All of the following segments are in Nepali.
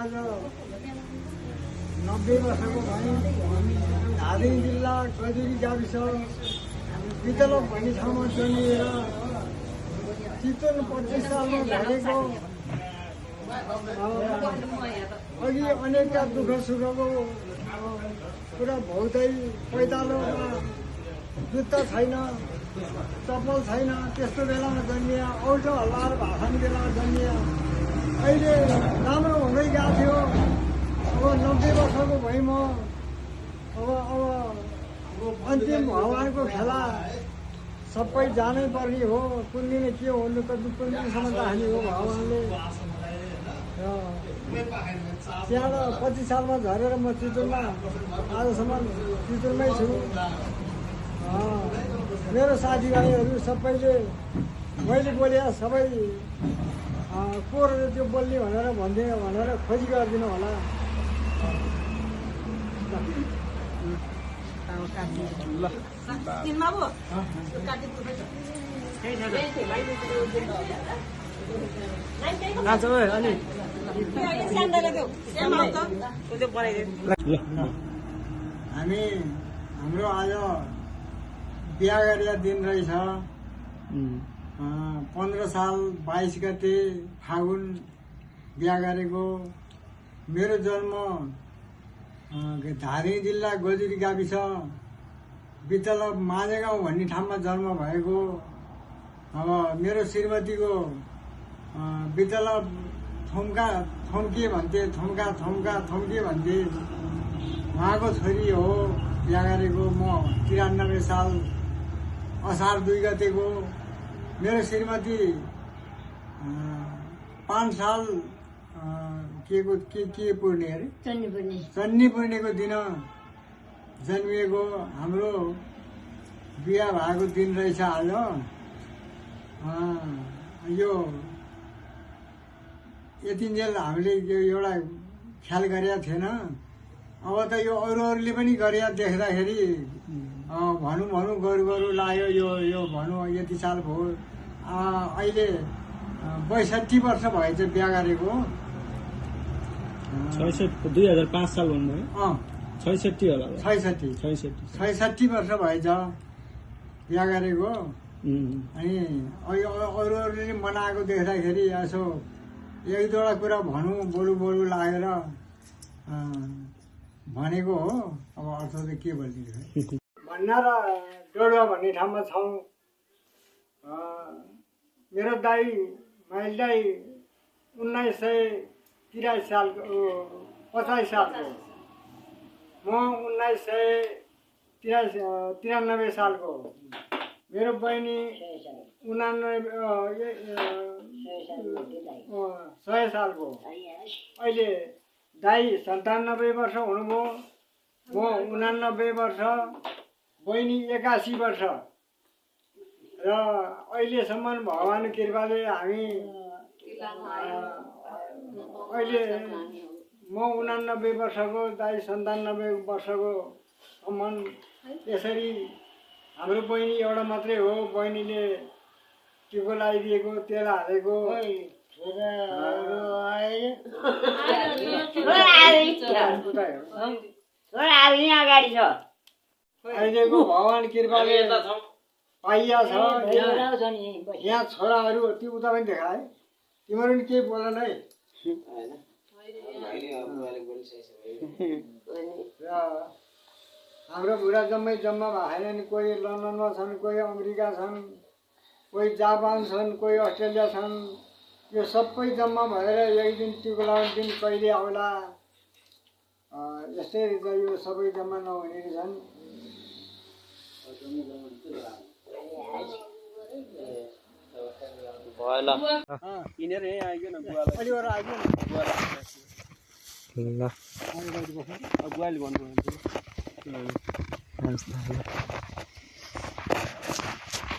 आज 90 वर्षको भएँ। धादिङ जिल्ला गजुरी गाविस पितलप भन्ने ठाउँमा जन्मिएर चितवन 25 सालमा भरेको अघि अनेकका दुःख सुखको कुरा भोग्दै पैतालोमा जुत्ता छैन, चप्पल छैन, त्यस्तो बेलामा जन्मिया, औठो हल्लाएर भाषण बेलामा जन्मिया। अहिले राम्रो हुँदै गएको थियो। अब 90 वर्षको भएँ म। अब अन्तिम भगवानको खेला सबै जानै पर्ने हो। कुन दिन के हुनु, कुन दिनसम्म जाने हो भगवानले। त्यहाँ 25 सालमा झरेर म चितवनमा आजसम्म चितवनमै छु। मेरो साथीभाइहरू सबैले मैले बोले सबै को रहेछ त्यो बोल्ने भनेर खोजी गरिदिनु होला। हाम्रो आज बिहा गरेका दिन रहेछ। 15 साल 22 गते फागुन बिहा गरेको। मेरो जन्म धादिङ जिल्ला गजुरी गाविस पितलप माझेगाउँ भन्ने ठाउँमा जन्म भएको। अब मेरो श्रीमतीको पितलप थोम्के भन्थे, थोम्के भन्थे। उहाँको छोरी हो बिहा गरेको म 93 साल असार 2 गतेको। मेरो श्रीमती 5 साल के पूर्णे अरे चन्नी पूर्णेको दिन जन्मिएको। हाम्रो बिहा भएको दिन रहेछ आज। यो यतिन्जेल हामीले यो एउटा ख्याल गरेका थिएन। अब त यो अरूले पनि गरेका देख्दाखेरि भनौँ गरौँ लाग्यो। यो भनौँ यति साल भयो। अहिले 62 वर्ष भएछ बिहा गरेको। 2005 साल भन्नुभयो। 66 होला। 66 वर्ष भएछ बिहा गरेको। अनि अरूले मनाएको देख्दाखेरि यसो एक दुईवटा कुरा भनौँ बोलु लागेर भनेको हो। अब अर्थ चाहिँ के बोलिदिनु भन्ना र डोडुवा भन्ने ठाउँमा छौँ। मेरो दाई माइल दाई 1983 सालको 50 सालको, म 1993 सालको। मेरो बहिनी 100 सालको। अहिले दाई 97 वर्ष हुनुभयो, म 89 वर्ष, बहिनी 81 वर्ष। र अहिलेसम्म भगवानको कृपाले हामी अहिले म 89 वर्षको, दाई 97 वर्षको सम्म यसरी। हाम्रो बहिनी एउटा मात्रै हो। बहिनीले टिको लगाइदिएको, तेल हालेको। अहिलेको भगवान कृपाले पाइया छ। यहाँ छोराहरू त्यो उता पनि देखाए। तिमीहरू पनि केही बोल है। हाम्रो बुढा जम्मा भएन। कोही लन्डनमा छन्, कोही अमेरिका छन्, कोही जापान छन्, कोही अस्ट्रेलिया छन्। यो सबै जम्मा भएर एक दिन टिको लगाउने दिन कहिले आउला। यस्तै यो सबै जम्मा नहुने छन्।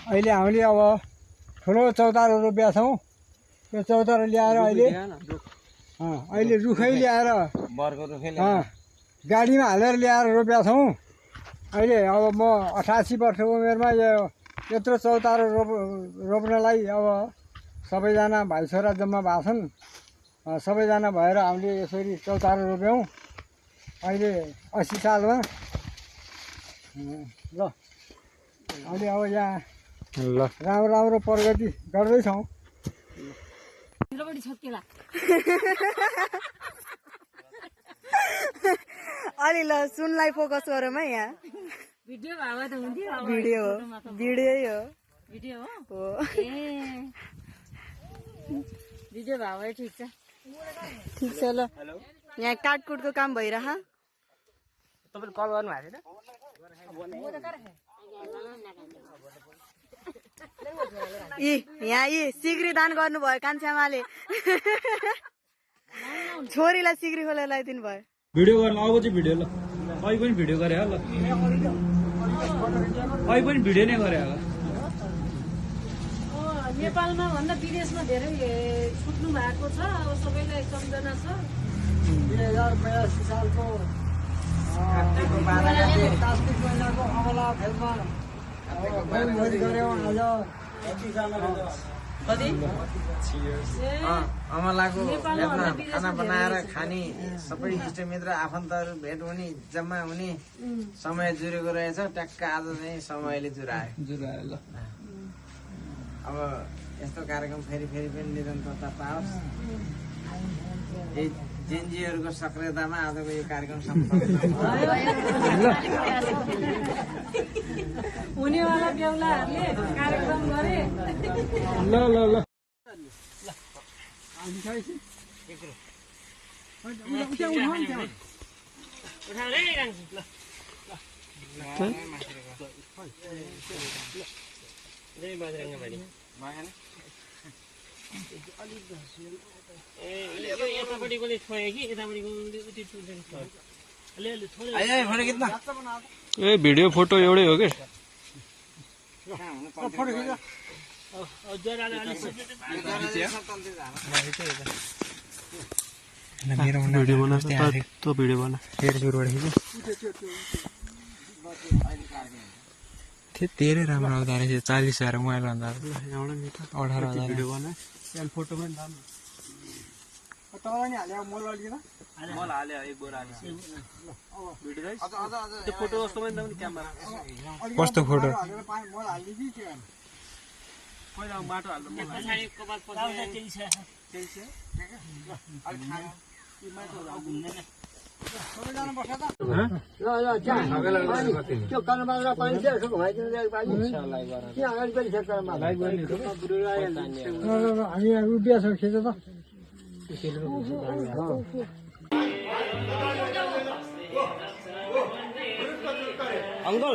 अहिले हामीले अब ठुलो चौतारो रोपेका छौँ। यो चौतारो ल्याएर अहिले रुखै ल्याएर गाडीमा हालेर ल्याएर रोपेका छौँ। अहिले अब म 88 वर्षको उमेरमा यत्रो चौतारो रोप्नलाई अब सबैजना भाइ छोरा जम्मा भएको छन्। सबैजना भएर हामीले यसरी चौतारो रोप्यौँ अहिले 80 सालमा ल अहिले अब यहाँ ल राम्रो राम्रो प्रगति गर्दैछौँ अलि ल सुनलाई फोकस गरौँ है यहाँ भिडियो भए त हुन्थ्यो भिडियो हो भिडियो हो भिडियो हो हो ए भिडियो भए ठिक छ ठिक छ ल यहाँ काटकुटको काम भइरह तपाईले कल गर्नु भएको यी यहाँ यी सिग्री दान गर्नुभयो कान्छामाले छोरीलाई सिग्री खोलेर लगाइदिनु भयो भिडियो गर्न अब चाहिँ भिडियो ल अहिले पनि भिडियो गरे ल अहिले पनि भिडियो नै गरे होला नेपालमा भन्दा विदेशमा धेरै छुट्नु भएको छ अब सबैलाई सम्झना छ 2082 सालको कार्तिक महिनाको अमला फेदमा भोज गऱ्यौँ आज अमलाको भेटमा खाना बनाएर खाने सबै इष्टमित्र आफन्तहरू भेट हुने जम्मा हुने समय जुरेको रहेछ ट्याक्क आज चाहिँ समयले जुरायो ल अब यस्तो कार्यक्रम फेरि पनि निरन्तरता पाओस् यही जेनजीहरूको सक्रियतामा आजको यो कार्यक्रम सम्पन्न हुनेवाला बेहुलाहरूले कार्यक्रम गरे ल ल ल ए भिडियो फोटो एउटै हो कि भिडियो बना तो भिडियो बना फिर सुरुबाट खिच धेरै राम्रो आउँदो रहेछ 40,000 मोबाइल भन्दा 18,000 भिडियो बना फोटो पनि तल नि हाल्यो मल अलिकन मल हाल्यो एक बोरा भिडियो त्यो फोटो कस्तो पनि दाउने क्यामेरा कस्तो फोटो मल हाल्ने कि के गर्नु पहिला माटो हाल्नु मल पछाडि कपाल पछाडि सबैजना बस्छ त ल त्यो कर्णबाजा पानी चाहिँ यसो घुमाइदिनु दिएको पानी त्यहाँ अगाडि पनि खेत कर्णमा हामी यहाँ उभिया छौँ खिच त अंकल